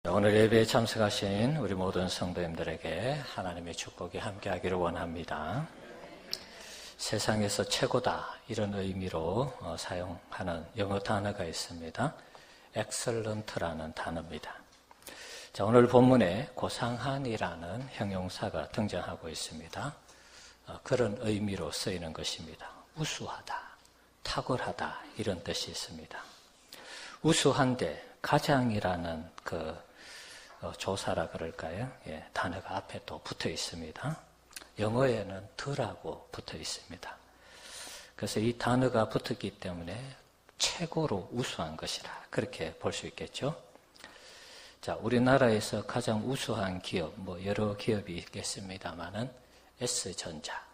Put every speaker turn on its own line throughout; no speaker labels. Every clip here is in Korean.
오늘 예배에 참석하신 우리 모든 성도님들에게 하나님의 축복이 함께하기를 원합니다. 세상에서 최고다 이런 의미로 사용하는 영어 단어가 있습니다. excellent라는 단어입니다. 자, 오늘 본문에 고상한이라는 형용사가 등장하고 있습니다. 그런 의미로 쓰이는 것입니다. 우수하다, 탁월하다 이런 뜻이 있습니다. 우수한데 가장이라는 조사라 그럴까요? 단어가 앞에 또 붙어 있습니다. 영어에는 더라고 붙어 있습니다. 그래서 이 단어가 붙었기 때문에 최고로 우수한 것이라 그렇게 볼 수 있겠죠. 자, 우리나라에서 가장 우수한 기업, 여러 기업이 있겠습니다만은 S전자,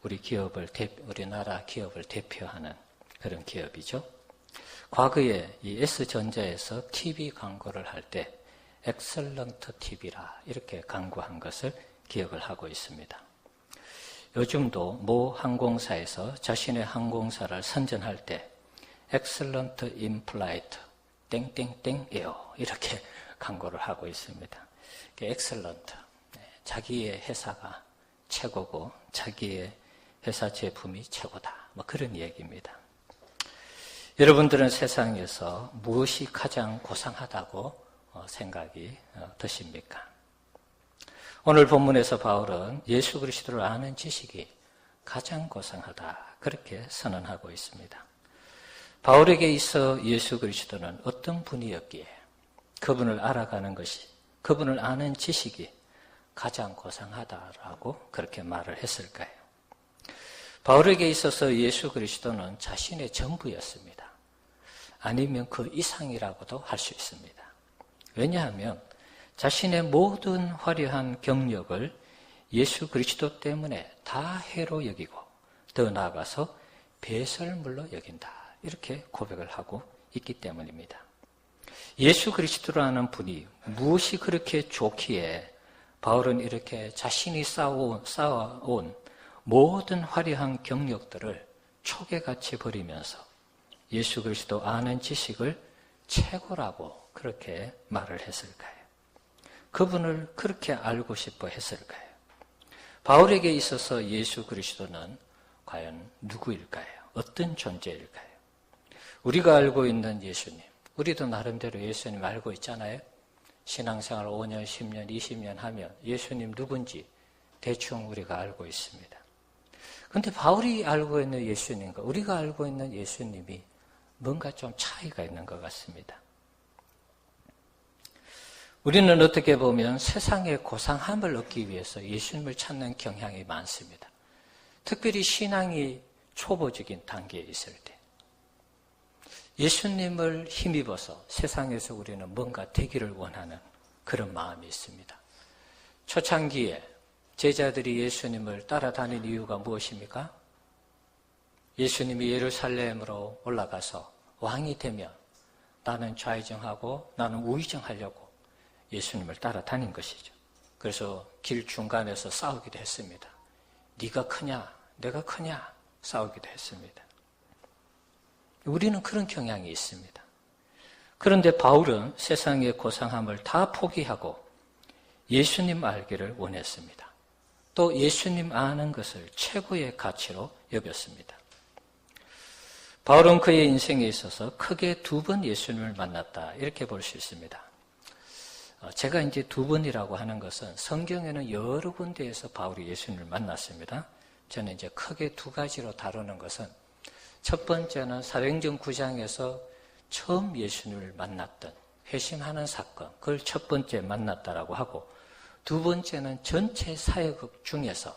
우리나라 기업을 대표하는 그런 기업이죠. 과거에 이 S전자에서 TV 광고를 할 때 엑셀런트 TV라 이렇게 광고한 것을 기억을 하고 있습니다. 요즘도 모 항공사에서 자신의 항공사를 선전할 때 엑셀런트 인플라이트 땡땡땡이요 이렇게 광고를 하고 있습니다. 엑셀런트, 자기의 회사가 최고고 자기의 회사 제품이 최고다 그런 얘기입니다. 여러분들은 세상에서 무엇이 가장 고상하다고 생각이 드십니까? 오늘 본문에서 바울은 예수 그리스도를 아는 지식이 가장 고상하다 그렇게 선언하고 있습니다. 바울에게 있어 예수 그리스도는 어떤 분이었기에 그분을 알아가는 것이, 그분을 아는 지식이 가장 고상하다라고 그렇게 말을 했을까요? 바울에게 있어서 예수 그리스도는 자신의 전부였습니다. 아니면 그 이상이라고도 할 수 있습니다. 왜냐하면 자신의 모든 화려한 경력을 예수 그리스도 때문에 다 해로 여기고 더 나아가서 배설물로 여긴다. 이렇게 고백을 하고 있기 때문입니다. 예수 그리스도라는 분이 무엇이 그렇게 좋기에 바울은 이렇게 자신이 쌓아온 모든 화려한 경력들을 촉에같이 버리면서 예수 그리스도 아는 지식을 최고라고 그렇게 말을 했을까요? 그분을 그렇게 알고 싶어 했을까요? 바울에게 있어서 예수 그리스도는 과연 누구일까요? 어떤 존재일까요? 우리가 알고 있는 예수님, 우리도 나름대로 예수님 알고 있잖아요? 신앙생활 5년, 10년, 20년 하면 예수님 누군지 대충 우리가 알고 있습니다. 그런데 바울이 알고 있는 예수님과 우리가 알고 있는 예수님이 뭔가 좀 차이가 있는 것 같습니다. 우리는 어떻게 보면 세상의 고상함을 얻기 위해서 예수님을 찾는 경향이 많습니다. 특별히 신앙이 초보적인 단계에 있을 때 예수님을 힘입어서 세상에서 우리는 뭔가 되기를 원하는 그런 마음이 있습니다. 초창기에 제자들이 예수님을 따라다닌 이유가 무엇입니까? 예수님이 예루살렘으로 올라가서 왕이 되면 나는 좌의정하고 나는 우의정하려고 예수님을 따라다닌 것이죠. 그래서 길 중간에서 싸우기도 했습니다. 네가 크냐 내가 크냐 싸우기도 했습니다. 우리는 그런 경향이 있습니다. 그런데 바울은 세상의 고상함을 다 포기하고 예수님 알기를 원했습니다. 또 예수님 아는 것을 최고의 가치로 여겼습니다. 바울은 그의 인생에 있어서 크게 2번 예수님을 만났다 이렇게 볼 수 있습니다. 제가 이제 2번이라고 하는 것은 성경에는 여러 군데에서 바울이 예수님을 만났습니다. 저는 이제 크게 2가지로 다루는 것은 첫 번째는 사도행전 9장에서 처음 예수님을 만났던 회심하는 사건, 그걸 첫 번째 만났다라고 하고, 두 번째는 전체 사역 중에서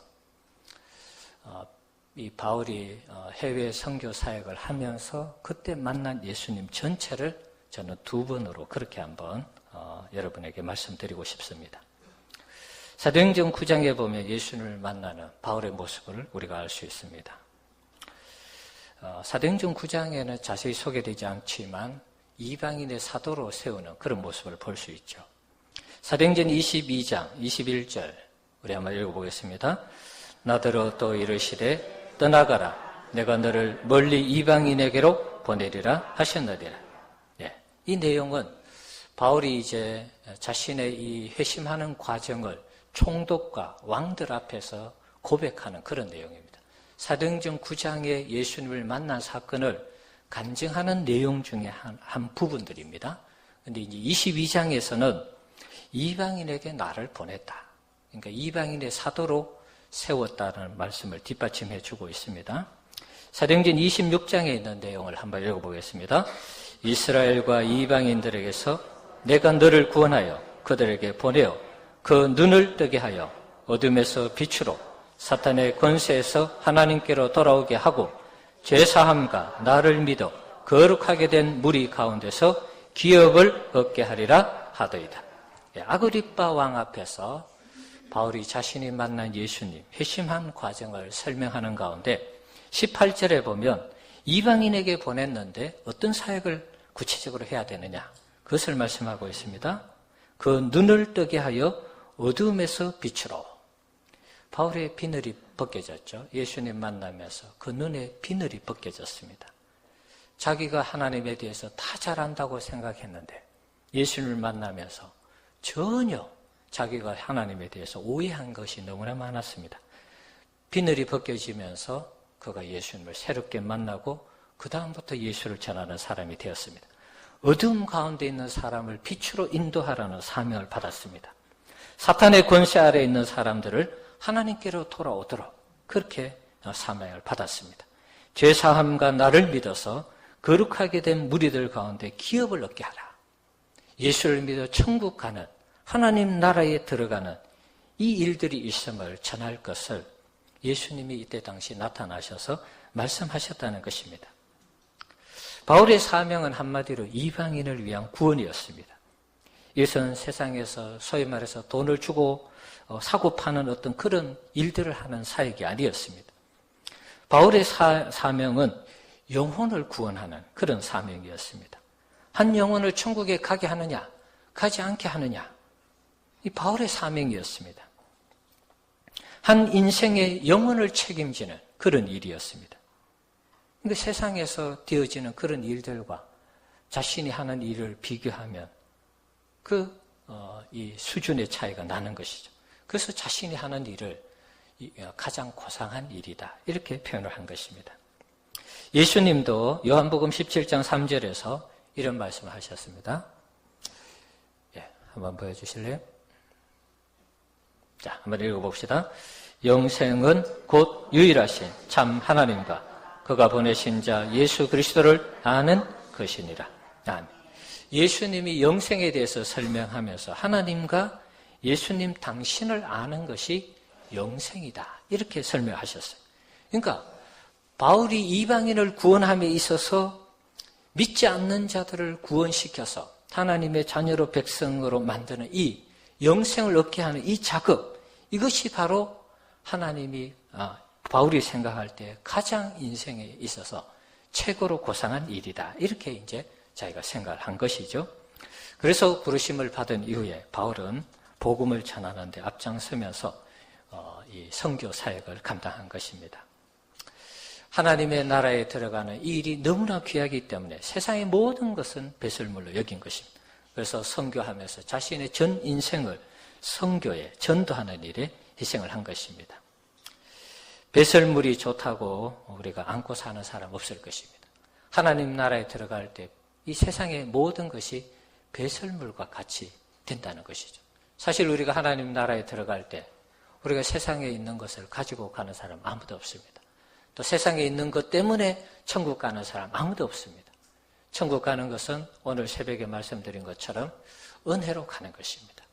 이 바울이 해외 선교 사역을 하면서 그때 만난 예수님 전체를 저는 2번으로 그렇게 한번 여러분에게 말씀드리고 싶습니다. 사도행전 9장에 보면 예수님을 만나는 바울의 모습을 우리가 알 수 있습니다. 사도행전 9장에는 자세히 소개되지 않지만 이방인의 사도로 세우는 그런 모습을 볼 수 있죠. 사도행전 22장 21절 우리 한번 읽어보겠습니다. 나더러 또 이르시되 떠나가라 내가 너를 멀리 이방인에게로 보내리라 하셨느니라. 이 내용은 바울이 이제 자신의 이 회심하는 과정을 총독과 왕들 앞에서 고백하는 그런 내용입니다. 사도행전 9장에 예수님을 만난 사건을 간증하는 내용 중에 한 부분들입니다. 그런데 이제 22장에서는 이방인에게 나를 보냈다. 그러니까 이방인의 사도로 세웠다는 말씀을 뒷받침해 주고 있습니다. 사도행전 26장에 있는 내용을 한번 읽어보겠습니다. 이스라엘과 이방인들에게서 내가 너를 구원하여 그들에게 보내어 그 눈을 뜨게 하여 어둠에서 빛으로 사탄의 권세에서 하나님께로 돌아오게 하고 죄사함과 나를 믿어 거룩하게 된 무리 가운데서 기업을 얻게 하리라 하더이다. 아그리빠 왕 앞에서 바울이 자신이 만난 예수님 회심한 과정을 설명하는 가운데 18절에 보면 이방인에게 보냈는데 어떤 사역을 구체적으로 해야 되느냐 그것을 말씀하고 있습니다. 그 눈을 뜨게 하여 어둠에서 빛으로. 바울의 비늘이 벗겨졌죠. 예수님 만나면서 그 눈에 비늘이 벗겨졌습니다. 자기가 하나님에 대해서 다 잘안다고 생각했는데 예수님을 만나면서 전혀 자기가 하나님에 대해서 오해한 것이 너무나 많았습니다. 비늘이 벗겨지면서 그가 예수님을 새롭게 만나고 그 다음부터 예수를 전하는 사람이 되었습니다. 어둠 가운데 있는 사람을 빛으로 인도하라는 사명을 받았습니다. 사탄의 권세 아래에 있는 사람들을 하나님께로 돌아오도록 그렇게 사명을 받았습니다. 죄사함과 나를 믿어서 거룩하게 된 무리들 가운데 기업을 얻게 하라. 예수를 믿어 천국 가는 하나님 나라에 들어가는 이 일들이 있음을 전할 것을 예수님이 이때 당시 나타나셔서 말씀하셨다는 것입니다. 바울의 사명은 한마디로 이방인을 위한 구원이었습니다. 이것은 세상에서 소위 말해서 돈을 주고 사고 파는 어떤 그런 일들을 하는 사역이 아니었습니다. 바울의 사명은 영혼을 구원하는 그런 사명이었습니다. 한 영혼을 천국에 가게 하느냐, 가지 않게 하느냐, 이 바울의 사명이었습니다. 한 인생의 영혼을 책임지는 그런 일이었습니다. 그러니까 세상에서 되어지는 그런 일들과 자신이 하는 일을 비교하면 이 수준의 차이가 나는 것이죠. 그래서 자신이 하는 일을 가장 고상한 일이다. 이렇게 표현을 한 것입니다. 예수님도 요한복음 17장 3절에서 이런 말씀을 하셨습니다. 한번 보여주실래요? 자, 한번 읽어봅시다. 영생은 곧 유일하신 참 하나님과 그가 보내신 자 예수 그리스도를 아는 것이니라. 아멘. 예수님이 영생에 대해서 설명하면서 하나님과 예수님 당신을 아는 것이 영생이다. 이렇게 설명하셨어요. 그러니까 바울이 이방인을 구원함에 있어서 믿지 않는 자들을 구원시켜서 하나님의 자녀로 백성으로 만드는 이 영생을 얻게 하는 이 작업, 이것이 바로 하나님이 바울이 생각할 때 가장 인생에 있어서 최고로 고상한 일이다. 이렇게 이제 자기가 생각을 한 것이죠. 그래서 부르심을 받은 이후에 바울은 복음을 전하는 데 앞장서면서 이 선교 사역을 감당한 것입니다. 하나님의 나라에 들어가는 이 일이 너무나 귀하기 때문에 세상의 모든 것은 배설물로 여긴 것입니다. 그래서 선교하면서 자신의 전 인생을 선교에 전도하는 일에 희생을 한 것입니다. 배설물이 좋다고 우리가 안고 사는 사람 없을 것입니다. 하나님 나라에 들어갈 때 이 세상의 모든 것이 배설물과 같이 된다는 것이죠. 사실 우리가 하나님 나라에 들어갈 때 우리가 세상에 있는 것을 가지고 가는 사람 아무도 없습니다. 또 세상에 있는 것 때문에 천국 가는 사람 아무도 없습니다. 천국 가는 것은 오늘 새벽에 말씀드린 것처럼 은혜로 가는 것입니다.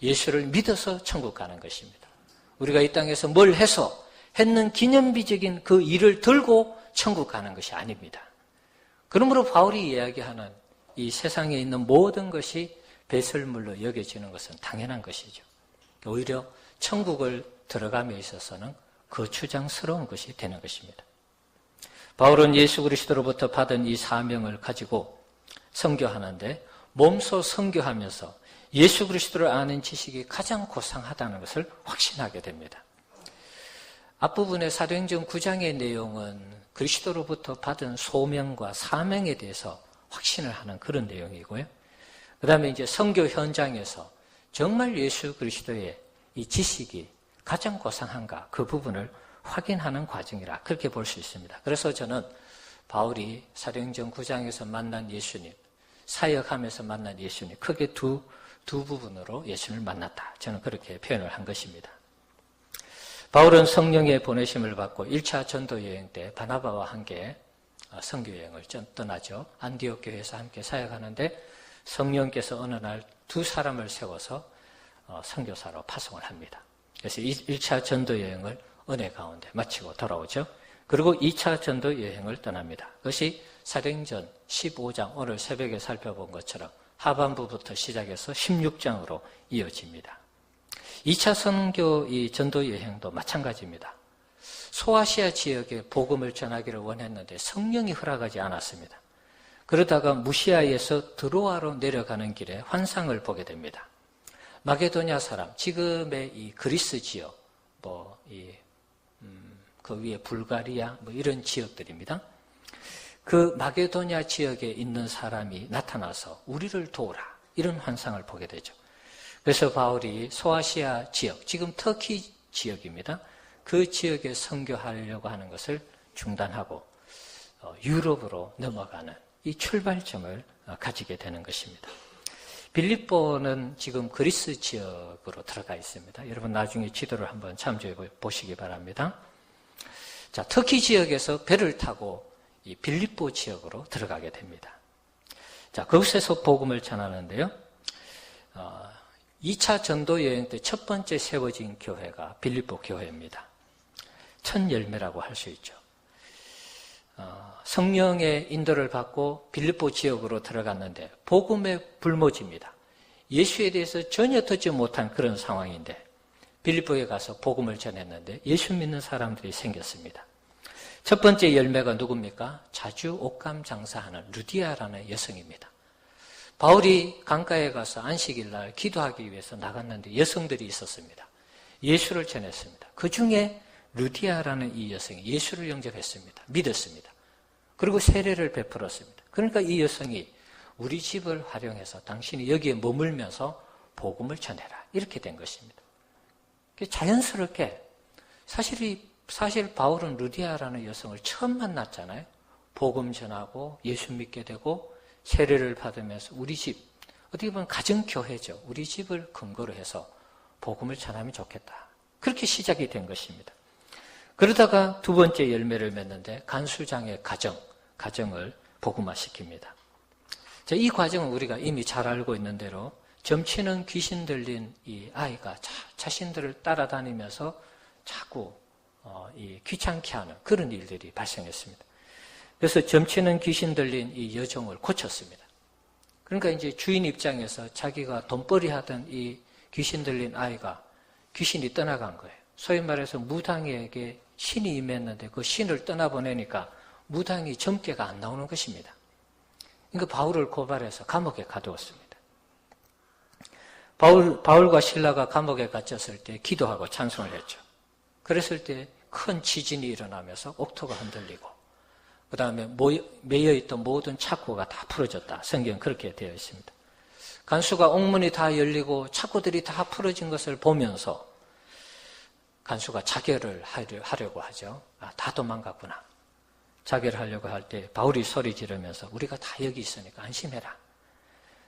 예수를 믿어서 천국 가는 것입니다. 우리가 이 땅에서 뭘 해서 했는 기념비적인 그 일을 들고 천국 가는 것이 아닙니다. 그러므로 바울이 이야기하는 이 세상에 있는 모든 것이 배설물로 여겨지는 것은 당연한 것이죠. 오히려 천국을 들어감에 있어서는 거추장스러운 것이 되는 것입니다. 바울은 예수 그리스도로부터 받은 이 사명을 가지고 선교하는데 몸소 선교하면서 예수 그리스도를 아는 지식이 가장 고상하다는 것을 확신하게 됩니다. 앞부분의 사도행전 9장의 내용은 그리스도로부터 받은 소명과 사명에 대해서 확신을 하는 그런 내용이고요. 그 다음에 이제 선교 현장에서 정말 예수 그리스도의 이 지식이 가장 고상한가 그 부분을 확인하는 과정이라 그렇게 볼 수 있습니다. 그래서 저는 바울이 사도행전 9장에서 만난 예수님, 사역하면서 만난 예수님, 크게 두 부분으로 예수님을 만났다. 저는 그렇게 표현을 한 것입니다. 바울은 성령의 보내심을 받고 1차 전도 여행 때 바나바와 함께 선교 여행을 떠나죠. 안디옥 교회에서 함께 사역하는데 성령께서 어느 날 두 사람을 세워서 선교사로 파송을 합니다. 그래서 1차 전도 여행을 은혜 가운데 마치고 돌아오죠. 그리고 2차 전도 여행을 떠납니다. 그것이 사도행전 15장 오늘 새벽에 살펴본 것처럼 하반부부터 시작해서 16장으로 이어집니다. 2차 선교 이 전도 여행도 마찬가지입니다. 소아시아 지역에 복음을 전하기를 원했는데 성령이 허락하지 않았습니다. 그러다가 무시아에서 드로아로 내려가는 길에 환상을 보게 됩니다. 마게도냐 사람, 지금의 이 그리스 지역, 그 위에 불가리아, 이런 지역들입니다. 그 마게도냐 지역에 있는 사람이 나타나서 우리를 도우라, 이런 환상을 보게 되죠. 그래서 바울이 소아시아 지역, 지금 터키 지역입니다. 그 지역에 선교하려고 하는 것을 중단하고 유럽으로 넘어가는 이 출발점을 가지게 되는 것입니다. 빌립보는 지금 그리스 지역으로 들어가 있습니다. 여러분 나중에 지도를 한번 참조해 보시기 바랍니다. 자, 터키 지역에서 배를 타고 이 빌립보 지역으로 들어가게 됩니다. 자, 그곳에서 복음을 전하는데요. 2차 전도 여행 때 첫 번째 세워진 교회가 빌립보 교회입니다. 첫 열매라고 할 수 있죠. 성령의 인도를 받고 빌립보 지역으로 들어갔는데 복음의 불모지입니다. 예수에 대해서 전혀 듣지 못한 그런 상황인데 빌립보에 가서 복음을 전했는데 예수 믿는 사람들이 생겼습니다. 첫 번째 열매가 누굽니까? 자주 옷감 장사하는 루디아라는 여성입니다. 바울이 강가에 가서 안식일 날 기도하기 위해서 나갔는데 여성들이 있었습니다. 예수를 전했습니다. 그 중에 루디아라는 이 여성이 예수를 영접했습니다. 믿었습니다. 그리고 세례를 베풀었습니다. 그러니까 이 여성이 우리 집을 활용해서 당신이 여기에 머물면서 복음을 전해라. 이렇게 된 것입니다. 자연스럽게 사실 바울은 루디아라는 여성을 처음 만났잖아요. 복음 전하고 예수 믿게 되고 세례를 받으면서 우리 집, 어떻게 보면 가정교회죠. 우리 집을 근거로 해서 복음을 전하면 좋겠다. 그렇게 시작이 된 것입니다. 그러다가 두 번째 열매를 맺는데 간수장의 가정을 복음화시킵니다. 자, 이 과정은 우리가 이미 잘 알고 있는 대로 점치는 귀신 들린 이 아이가 자신들을 따라다니면서 자꾸 귀찮게 하는 그런 일들이 발생했습니다. 그래서 점치는 귀신 들린 이 여종을 고쳤습니다. 그러니까 이제 주인 입장에서 자기가 돈벌이 하던 이 귀신 들린 아이가 귀신이 떠나간 거예요. 소위 말해서 무당에게 신이 임했는데 그 신을 떠나보내니까 무당이 점괘가 안 나오는 것입니다. 그러니까 바울을 고발해서 감옥에 가두었습니다. 바울과 실라가 감옥에 갇혔을 때 기도하고 찬송을 했죠. 그랬을 때 큰 지진이 일어나면서 옥토가 흔들리고 그 다음에 매여있던 모든 착고가 다 풀어졌다. 성경 그렇게 되어 있습니다. 간수가 옥문이 다 열리고 착고들이 다 풀어진 것을 보면서 간수가 자결을 하려고 하죠. 다 도망갔구나. 자결을 하려고 할 때 바울이 소리 지르면서 우리가 다 여기 있으니까 안심해라.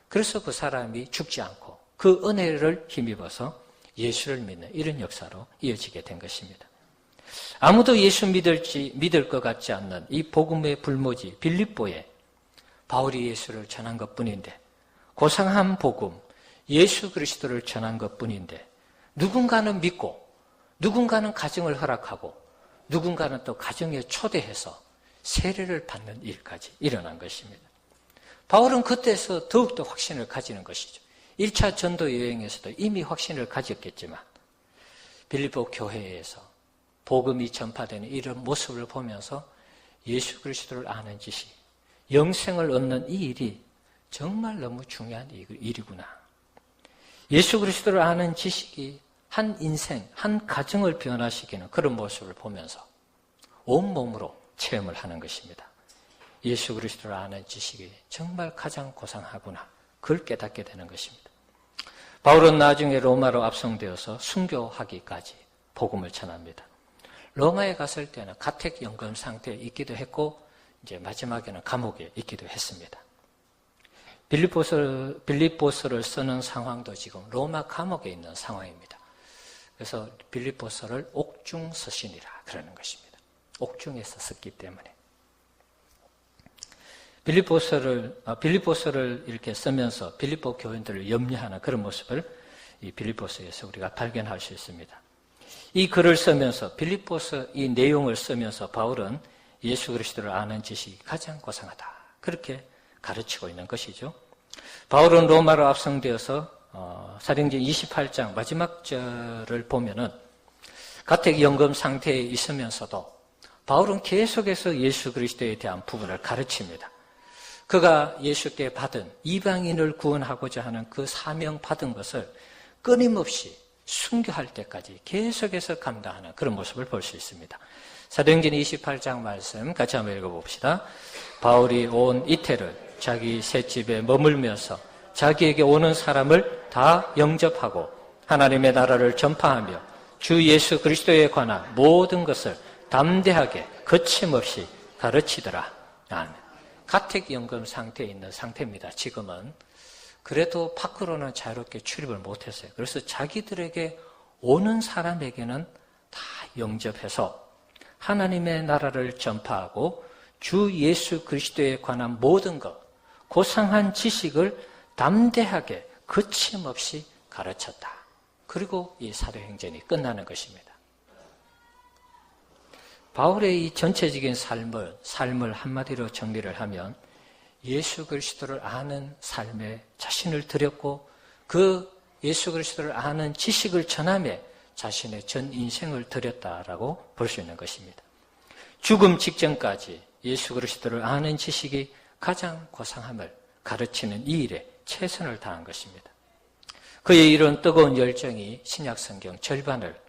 그래서 그 사람이 죽지 않고 그 은혜를 힘입어서 예수를 믿는 이런 역사로 이어지게 된 것입니다. 아무도 예수 믿을 것 같지 않는 이 복음의 불모지 빌립보에 바울이 예수를 전한 것뿐인데 고상한 복음 예수 그리스도를 전한 것뿐인데 누군가는 믿고 누군가는 가정을 허락하고 누군가는 또 가정에 초대해서 세례를 받는 일까지 일어난 것입니다. 바울은 그때서 더욱더 확신을 가지는 것이죠. 1차 전도 여행에서도 이미 확신을 가졌겠지만 빌립보 교회에서 복음이 전파되는 이런 모습을 보면서 예수 그리스도를 아는 지식, 영생을 얻는 이 일이 정말 너무 중요한 일이구나. 예수 그리스도를 아는 지식이 한 인생, 한 가정을 변화시키는 그런 모습을 보면서 온몸으로 체험을 하는 것입니다. 예수 그리스도를 아는 지식이 정말 가장 고상하구나. 그걸 깨닫게 되는 것입니다. 바울은 나중에 로마로 압송되어서 순교하기까지 복음을 전합니다. 로마에 갔을 때는 가택연금 상태에 있기도 했고 이제 마지막에는 감옥에 있기도 했습니다. 빌립보서를 쓰는 상황도 지금 로마 감옥에 있는 상황입니다. 그래서 빌립보서를 옥중 서신이라 그러는 것입니다. 옥중에서 썼기 때문에. 빌립보서를 이렇게 쓰면서 빌립보 교인들을 염려하는 그런 모습을 이 빌립보서에서 우리가 발견할 수 있습니다. 이 글을 쓰면서 빌립보서 이 내용을 쓰면서 바울은 예수 그리스도를 아는 지식이 가장 고상하다. 그렇게 가르치고 있는 것이죠. 바울은 로마로 압송되어서 사도행전 28장 마지막 절을 보면은 가택연금 상태에 있으면서도 바울은 계속해서 예수 그리스도에 대한 부분을 가르칩니다. 그가 예수께 받은 이방인을 구원하고자 하는 그 사명 받은 것을 끊임없이 순교할 때까지 계속해서 감당하는 그런 모습을 볼 수 있습니다. 사도행전 28장 말씀 같이 한번 읽어봅시다. 바울이 온 이태를 자기 셋집에 머물면서 자기에게 오는 사람을 다 영접하고 하나님의 나라를 전파하며 주 예수 그리스도에 관한 모든 것을 담대하게 거침없이 가르치더라. 아멘. 가택연금 상태에 있는 상태입니다. 지금은. 그래도 밖으로는 자유롭게 출입을 못했어요. 그래서 자기들에게 오는 사람에게는 다 영접해서 하나님의 나라를 전파하고 주 예수 그리스도에 관한 모든 것, 고상한 지식을 담대하게 거침없이 가르쳤다. 그리고 이 사도행전이 끝나는 것입니다. 바울의 이 전체적인 삶을 한마디로 정리를 하면 예수 그리스도를 아는 삶에 자신을 들였고 그 예수 그리스도를 아는 지식을 전함에 자신의 전 인생을 들였다라고 볼 수 있는 것입니다. 죽음 직전까지 예수 그리스도를 아는 지식이 가장 고상함을 가르치는 이 일에 최선을 다한 것입니다. 그의 이런 뜨거운 열정이 신약 성경 절반을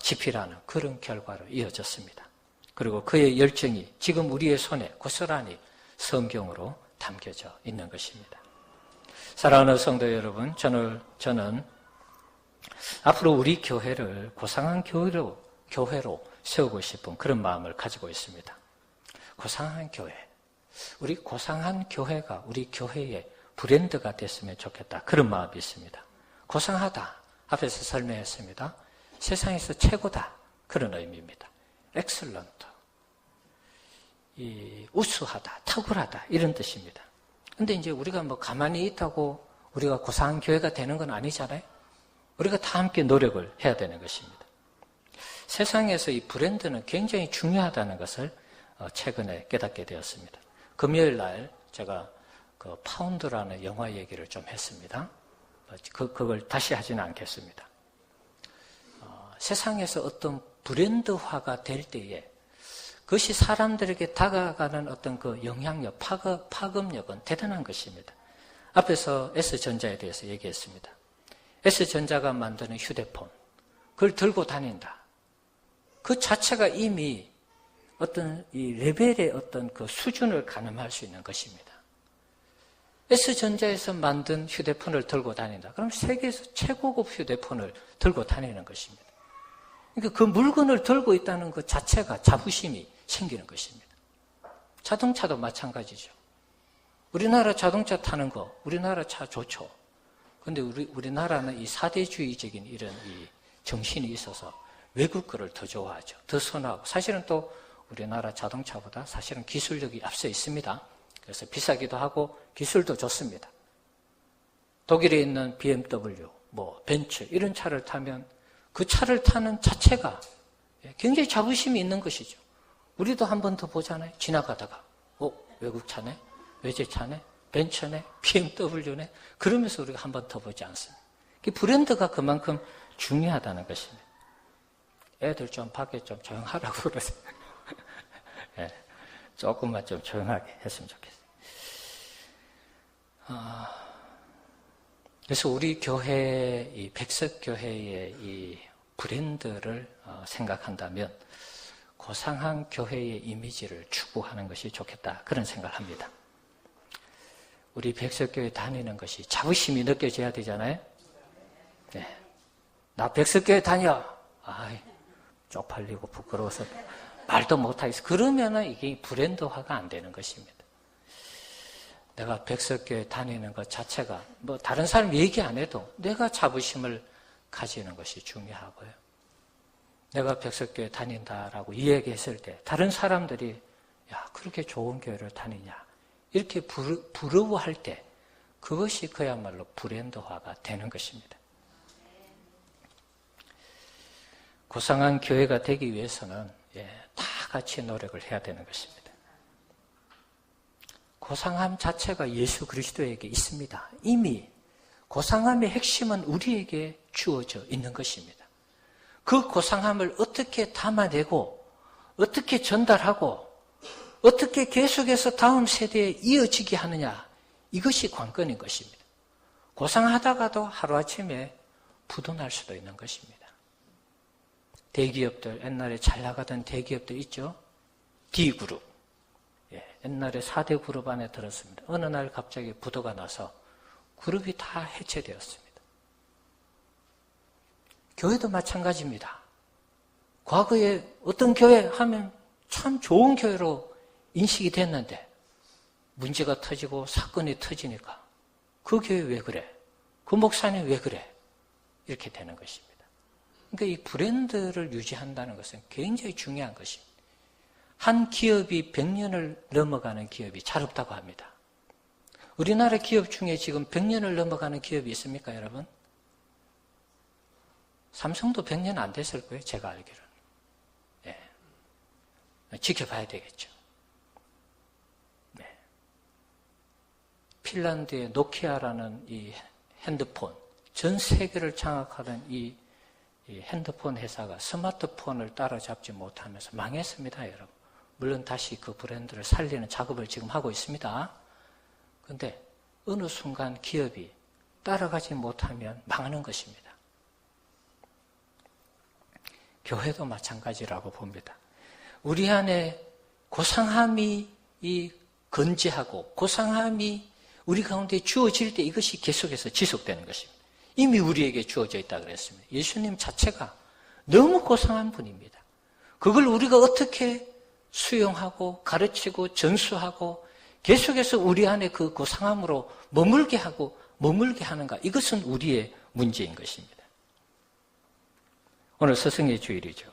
집필하는 그런 결과로 이어졌습니다. 그리고 그의 열정이 지금 우리의 손에 고스란히 성경으로 담겨져 있는 것입니다. 사랑하는 성도 여러분, 저는 앞으로 우리 교회를 고상한 교회로 세우고 싶은 그런 마음을 가지고 있습니다. 고상한 교회. 우리 고상한 교회가 우리 교회의 브랜드가 됐으면 좋겠다. 그런 마음이 있습니다. 고상하다. 앞에서 설명했습니다. 세상에서 최고다. 그런 의미입니다. 엑셀런트. 우수하다. 탁월하다. 이런 뜻입니다. 근데 이제 우리가 뭐 가만히 있다고 우리가 고상한 교회가 되는 건 아니잖아요. 우리가 다 함께 노력을 해야 되는 것입니다. 세상에서 이 브랜드는 굉장히 중요하다는 것을 최근에 깨닫게 되었습니다. 금요일 날 제가 그 파운드라는 영화 얘기를 좀 했습니다. 그걸 다시 하지는 않겠습니다. 세상에서 어떤 브랜드화가 될 때에 그것이 사람들에게 다가가는 어떤 그 영향력, 파급력은 대단한 것입니다. 앞에서 S전자에 대해서 얘기했습니다. S전자가 만드는 휴대폰, 그걸 들고 다닌다. 그 자체가 이미 어떤 이 레벨의 어떤 그 수준을 가늠할 수 있는 것입니다. S전자에서 만든 휴대폰을 들고 다닌다. 그럼 세계에서 최고급 휴대폰을 들고 다니는 것입니다. 그러니까 그 물건을 들고 있다는 것 자체가 자부심이 생기는 것입니다. 자동차도 마찬가지죠. 우리나라 자동차 타는 거, 우리나라 차 좋죠. 근데 우리나라는 이 사대주의적인 이런 이 정신이 있어서 외국 거를 더 좋아하죠. 더 선호하고. 사실은 또 우리나라 자동차보다 사실은 기술력이 앞서 있습니다. 그래서 비싸기도 하고 기술도 좋습니다. 독일에 있는 BMW, 벤츠 이런 차를 타면 그 차를 타는 자체가 굉장히 자부심이 있는 것이죠. 우리도 한 번 더 보잖아요. 지나가다가 외국 차네? 외제차네? 벤츠네? BMW네? 그러면서 우리가 한 번 더 보지 않습니다. 브랜드가 그만큼 중요하다는 것입니다. 애들 좀 밖에 좀 조용하라고 그러세요. 네, 조금만 좀 조용하게 했으면 좋겠어요. 그래서 우리 교회, 이 백석교회의 이 브랜드를 생각한다면 고상한 교회의 이미지를 추구하는 것이 좋겠다. 그런 생각을 합니다. 우리 백석교회 다니는 것이 자부심이 느껴져야 되잖아요. 네. 나 백석교회 다녀. 아이, 쪽팔리고 부끄러워서 말도 못하겠어. 그러면은 이게 브랜드화가 안 되는 것입니다. 내가 백석교회 다니는 것 자체가 뭐 다른 사람 얘기 안 해도 내가 자부심을 가지는 것이 중요하고요. 내가 백석교회 다닌다라고 이야기했을 때 다른 사람들이 야, 그렇게 좋은 교회를 다니냐 이렇게 부러워할 때 그것이 그야말로 브랜드화가 되는 것입니다. 고상한 교회가 되기 위해서는 다 같이 노력을 해야 되는 것입니다. 고상함 자체가 예수 그리스도에게 있습니다. 이미 고상함의 핵심은 우리에게 주어져 있는 것입니다. 그 고상함을 어떻게 담아내고 어떻게 전달하고 어떻게 계속해서 다음 세대에 이어지게 하느냐 이것이 관건인 것입니다. 고상하다가도 하루아침에 부도날 수도 있는 것입니다. 대기업들, 옛날에 잘 나가던 대기업들 있죠? D그룹. 옛날에 4대 그룹 안에 들었습니다. 어느 날 갑자기 부도가 나서 그룹이 다 해체되었습니다. 교회도 마찬가지입니다. 과거에 어떤 교회 하면 참 좋은 교회로 인식이 됐는데 문제가 터지고 사건이 터지니까 그 교회 왜 그래? 그 목사님 왜 그래? 이렇게 되는 것입니다. 그러니까 이 브랜드를 유지한다는 것은 굉장히 중요한 것입니다. 한 기업이 100년을 넘어가는 기업이 잘 없다고 합니다. 우리나라 기업 중에 지금 100년을 넘어가는 기업이 있습니까, 여러분? 삼성도 100년 안 됐을 거예요, 제가 알기로는. 지켜봐야 되겠죠. 핀란드의 노키아라는 이 핸드폰, 전 세계를 장악하는 이 핸드폰 회사가 스마트폰을 따라잡지 못하면서 망했습니다, 여러분. 물론 다시 그 브랜드를 살리는 작업을 지금 하고 있습니다. 그런데 어느 순간 기업이 따라가지 못하면 망하는 것입니다. 교회도 마찬가지라고 봅니다. 우리 안에 고상함이 건재하고 고상함이 우리 가운데 주어질 때 이것이 계속해서 지속되는 것입니다. 이미 우리에게 주어져 있다고 그랬습니다. 예수님 자체가 너무 고상한 분입니다. 그걸 우리가 어떻게 수용하고 가르치고 전수하고 계속해서 우리 안에 그 고상함으로 머물게 하는가 이것은 우리의 문제인 것입니다. 오늘 스승의 주일이죠.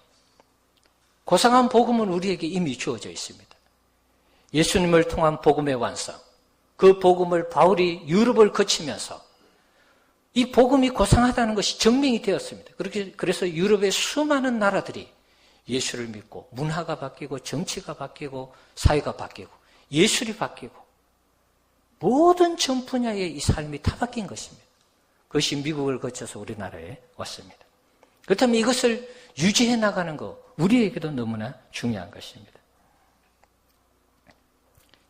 고상한 복음은 우리에게 이미 주어져 있습니다. 예수님을 통한 복음의 완성, 그 복음을 바울이 유럽을 거치면서 이 복음이 고상하다는 것이 증명이 되었습니다. 그래서 유럽의 수많은 나라들이 예수를 믿고 문화가 바뀌고 정치가 바뀌고 사회가 바뀌고 예술이 바뀌고 모든 전 분야의 이 삶이 다 바뀐 것입니다. 그것이 미국을 거쳐서 우리나라에 왔습니다. 그렇다면 이것을 유지해 나가는 것 우리에게도 너무나 중요한 것입니다.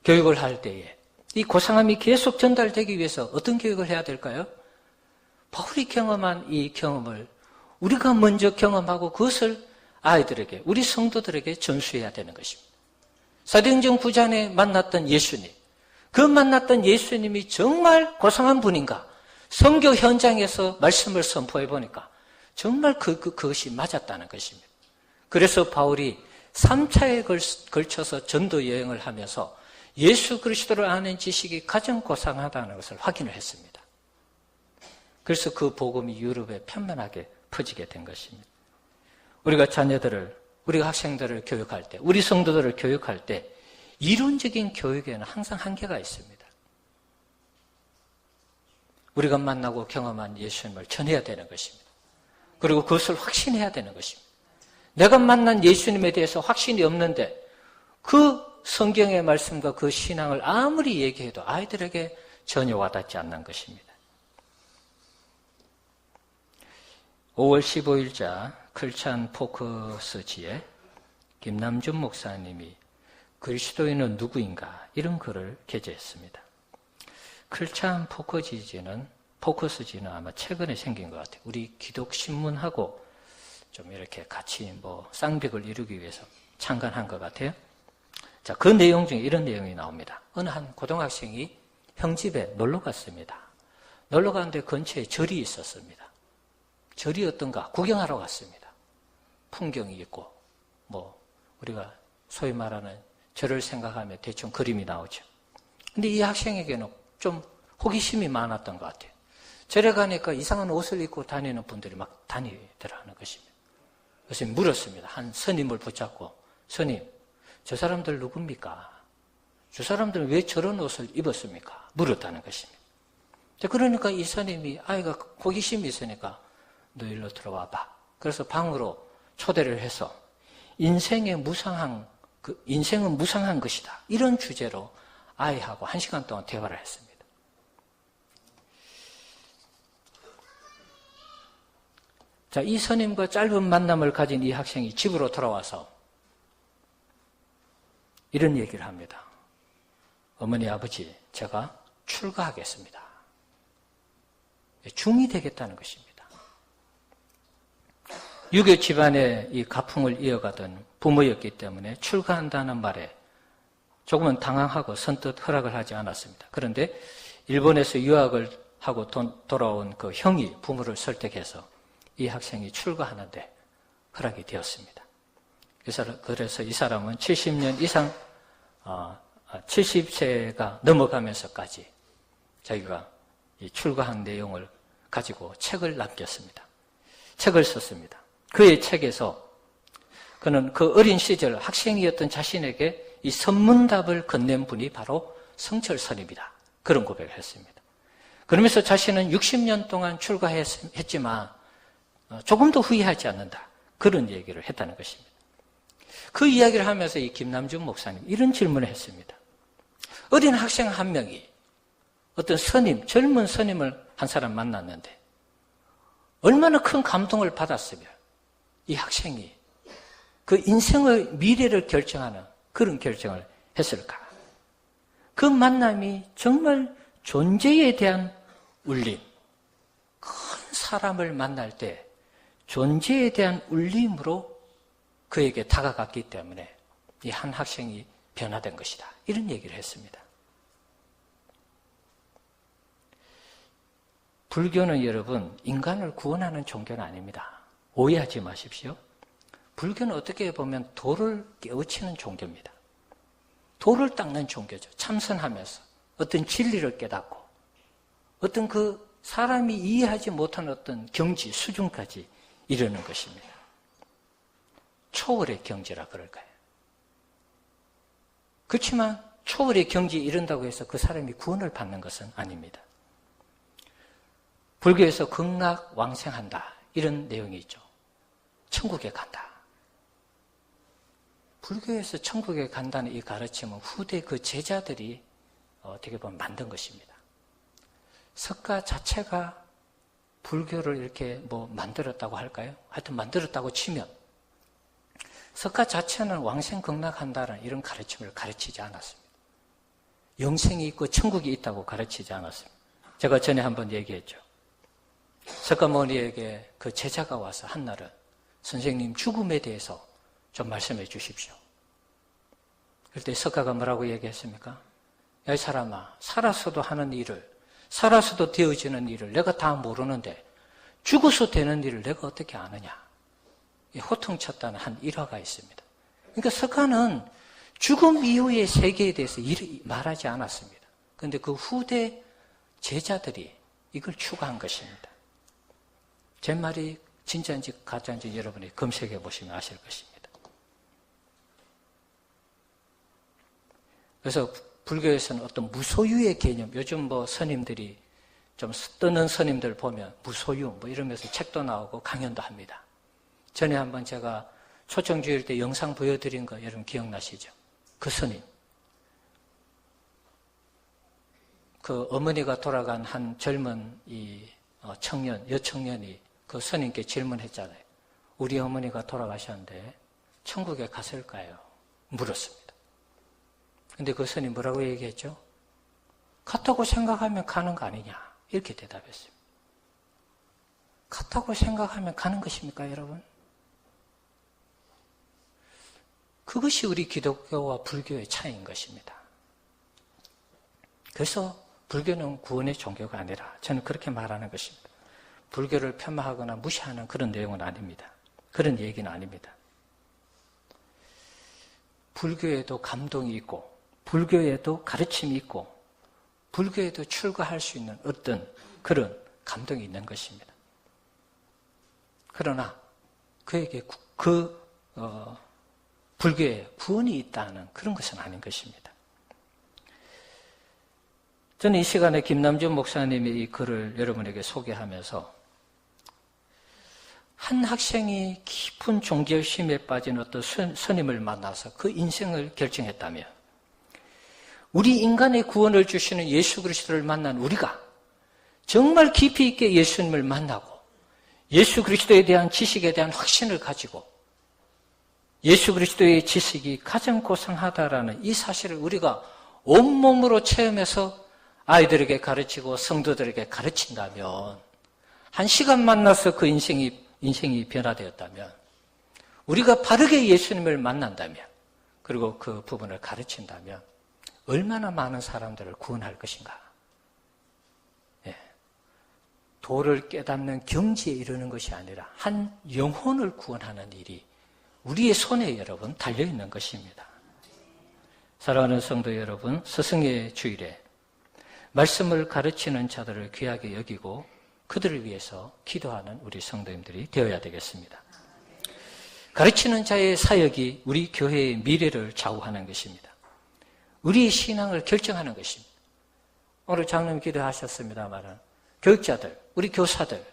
교육을 할 때에 이 고상함이 계속 전달되기 위해서 어떤 교육을 해야 될까요? 바울이 경험한 이 경험을 우리가 먼저 경험하고 그것을 아이들에게, 우리 성도들에게 전수해야 되는 것입니다. 사도행전 9장에 만났던 예수님, 그 만났던 예수님이 정말 고상한 분인가? 선교 현장에서 말씀을 선포해 보니까 정말 그것이 맞았다는 것입니다. 그래서 바울이 3차에 걸쳐서 전도 여행을 하면서 예수 그리스도를 아는 지식이 가장 고상하다는 것을 확인을 했습니다. 그래서 그 복음이 유럽에 편만하게 퍼지게 된 것입니다. 우리가 자녀들을, 우리가 학생들을 교육할 때, 우리 성도들을 교육할 때 이론적인 교육에는 항상 한계가 있습니다. 우리가 만나고 경험한 예수님을 전해야 되는 것입니다. 그리고 그것을 확신해야 되는 것입니다. 내가 만난 예수님에 대해서 확신이 없는데 그 성경의 말씀과 그 신앙을 아무리 얘기해도 아이들에게 전혀 와닿지 않는 것입니다. 5월 15일자 클찬 포커스지에 김남준 목사님이 그리스도인은 누구인가 이런 글을 게재했습니다. 클찬 포커스지는 아마 최근에 생긴 것 같아요. 우리 기독신문하고 좀 이렇게 같이 쌍벽을 이루기 위해서 창간한 것 같아요. 자, 그 내용 중에 이런 내용이 나옵니다. 어느 한 고등학생이 형 집에 놀러 갔습니다. 놀러 갔는데 근처에 절이 있었습니다. 절이 어떤가 구경하러 갔습니다. 풍경이 있고 우리가 소위 말하는 절을 생각하면 대충 그림이 나오죠. 근데 이 학생에게는 좀 호기심이 많았던 것 같아요. 절에 가니까 이상한 옷을 입고 다니는 분들이 막 다니더라는 것입니다. 그래서 물었습니다. 한 스님을 붙잡고, 스님, 저 사람들 누굽니까? 저 사람들은 왜 저런 옷을 입었습니까? 물었다는 것입니다. 그러니까 이 스님이 아이가 호기심이 있으니까 너 일로 들어와봐. 그래서 방으로 초대를 해서 인생은 무상한 것이다. 이런 주제로 아이하고 1시간 동안 대화를 했습니다. 자, 이 스님과 짧은 만남을 가진 이 학생이 집으로 돌아와서 이런 얘기를 합니다. 어머니, 아버지, 제가 출가하겠습니다. 중이 되겠다는 것입니다. 유교 집안의 이 가풍을 이어가던 부모였기 때문에 출가한다는 말에 조금은 당황하고 선뜻 허락을 하지 않았습니다. 그런데 일본에서 유학을 하고 돌아온 그 형이 부모를 설득해서 이 학생이 출가하는데 허락이 되었습니다. 그래서 이 사람은 70년 이상 70세가 넘어가면서까지 자기가 이 출가한 내용을 가지고 책을 남겼습니다. 책을 썼습니다. 그의 책에서 그는 그 어린 시절 학생이었던 자신에게 이 선문답을 건넨 분이 바로 성철스님이다. 그런 고백을 했습니다. 그러면서 자신은 60년 동안 출가했지만 조금도 후회하지 않는다. 그런 얘기를 했다는 것입니다. 그 이야기를 하면서 이 김남준 목사님 이런 질문을 했습니다. 어린 학생 한 명이 어떤 젊은 스님을 한 사람 만났는데 얼마나 큰 감동을 받았으면 이 학생이 그 인생의 미래를 결정하는 그런 결정을 했을까? 그 만남이 정말 존재에 대한 울림, 큰 사람을 만날 때 존재에 대한 울림으로 그에게 다가갔기 때문에 이 한 학생이 변화된 것이다. 이런 얘기를 했습니다. 불교는 여러분 인간을 구원하는 종교는 아닙니다. 오해하지 마십시오. 불교는 어떻게 보면 도를 깨우치는 종교입니다. 도를 닦는 종교죠. 참선하면서 어떤 진리를 깨닫고 어떤 그 사람이 이해하지 못한 어떤 경지, 수준까지 이르는 것입니다. 초월의 경지라 그럴까요? 그렇지만 초월의 경지에 이른다고 해서 그 사람이 구원을 받는 것은 아닙니다. 불교에서 극락왕생한다 이런 내용이 있죠. 천국에 간다. 불교에서 천국에 간다는 이 가르침은 후대 그 제자들이 어떻게 보면 만든 것입니다. 석가 자체가 불교를 이렇게 만들었다고 할까요? 하여튼 만들었다고 치면 석가 자체는 왕생 극락한다는 이런 가르침을 가르치지 않았습니다. 영생이 있고 천국이 있다고 가르치지 않았습니다. 제가 전에 한번 얘기했죠. 석가모니에게 그 제자가 와서 한날은 선생님 죽음에 대해서 좀 말씀해 주십시오. 그때 석가가 뭐라고 얘기했습니까? 야, 이 사람아, 살아서도 하는 일을, 살아서도 되어지는 일을 내가 다 모르는데 죽어서 되는 일을 내가 어떻게 아느냐. 호통쳤다는 한 일화가 있습니다. 그러니까 석가는 죽음 이후의 세계에 대해서 말하지 않았습니다. 그런데 그 후대 제자들이 이걸 추구한 것입니다. 제 말이 진짜인지 가짜인지 여러분이 검색해 보시면 아실 것입니다. 그래서 불교에서는 어떤 무소유의 개념, 요즘 스님들이 좀 뜨는 스님들 보면 무소유 이러면서 책도 나오고 강연도 합니다. 전에 한번 제가 초청주일 때 영상 보여드린 거 여러분 기억나시죠? 그 스님. 그 어머니가 돌아간 한 젊은 여청년이 그 스님께 질문했잖아요. 우리 어머니가 돌아가셨는데 천국에 갔을까요? 물었습니다. 근데 그 스님 뭐라고 얘기했죠? 갔다고 생각하면 가는 거 아니냐? 이렇게 대답했습니다. 갔다고 생각하면 가는 것입니까, 여러분? 그것이 우리 기독교와 불교의 차이인 것입니다. 그래서 불교는 구원의 종교가 아니라 저는 그렇게 말하는 것입니다. 불교를 폄하하거나 무시하는 그런 내용은 아닙니다. 그런 얘기는 아닙니다. 불교에도 감동이 있고 불교에도 가르침이 있고 불교에도 출가할 수 있는 어떤 그런 감동이 있는 것입니다. 그러나 그에게 불교에 구원이 있다는 그런 것은 아닌 것입니다. 저는 이 시간에 김남준 목사님의 이 글을 여러분에게 소개하면서 한 학생이 깊은 종교심에 빠진 어떤 스님을 만나서 그 인생을 결정했다면 우리 인간의 구원을 주시는 예수 그리스도를 만난 우리가 정말 깊이 있게 예수님을 만나고 예수 그리스도에 대한 지식에 대한 확신을 가지고 예수 그리스도의 지식이 가장 고상하다라는 이 사실을 우리가 온몸으로 체험해서 아이들에게 가르치고 성도들에게 가르친다면 한 시간 만나서 그 인생이 변화되었다면 우리가 바르게 예수님을 만난다면 그리고 그 부분을 가르친다면 얼마나 많은 사람들을 구원할 것인가. 예. 도를 깨닫는 경지에 이르는 것이 아니라 한 영혼을 구원하는 일이 우리의 손에 여러분 달려있는 것입니다. 사랑하는 성도 여러분, 스승의 주일에 말씀을 가르치는 자들을 귀하게 여기고 그들을 위해서 기도하는 우리 성도님들이 되어야 되겠습니다. 가르치는 자의 사역이 우리 교회의 미래를 좌우하는 것입니다. 우리의 신앙을 결정하는 것입니다. 오늘 장로님 기도하셨습니다만 교육자들, 우리 교사들,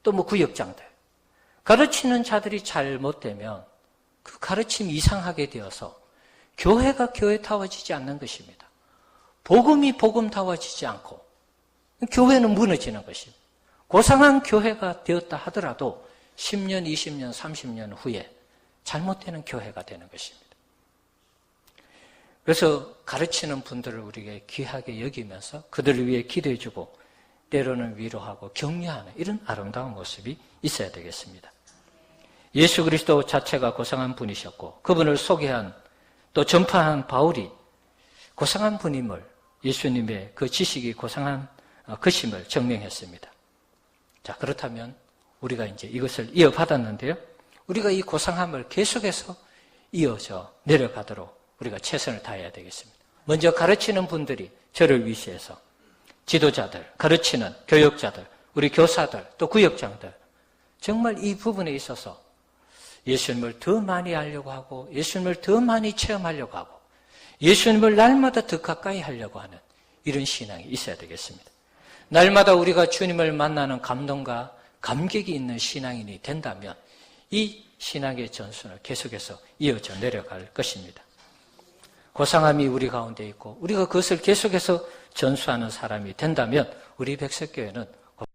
또 구역장들 가르치는 자들이 잘못되면 그 가르침이 이상하게 되어서 교회가 교회타워지지 않는 것입니다. 복음이 복음타워지지 않고 교회는 무너지는 것입니다. 고상한 교회가 되었다 하더라도 10년, 20년, 30년 후에 잘못되는 교회가 되는 것입니다. 그래서 가르치는 분들을 우리에게 귀하게 여기면서 그들을 위해 기도해주고 때로는 위로하고 격려하는 이런 아름다운 모습이 있어야 되겠습니다. 예수 그리스도 자체가 고상한 분이셨고 그분을 소개한 또 전파한 바울이 고상한 분임을 예수님의 그 지식이 고상한 것임을 증명했습니다. 자, 그렇다면 우리가 이제 이것을 이어받았는데요. 우리가 이 고상함을 계속해서 이어져 내려가도록 우리가 최선을 다해야 되겠습니다. 먼저 가르치는 분들이 저를 위시해서 지도자들, 가르치는 교역자들, 우리 교사들, 또 구역장들 정말 이 부분에 있어서 예수님을 더 많이 알려고 하고 예수님을 더 많이 체험하려고 하고 예수님을 날마다 더 가까이 하려고 하는 이런 신앙이 있어야 되겠습니다. 날마다 우리가 주님을 만나는 감동과 감격이 있는 신앙인이 된다면 이 신앙의 전순을 계속해서 이어져 내려갈 것입니다. 고상함이 우리 가운데 있고 우리가 그것을 계속해서 전수하는 사람이 된다면 우리 백석교회는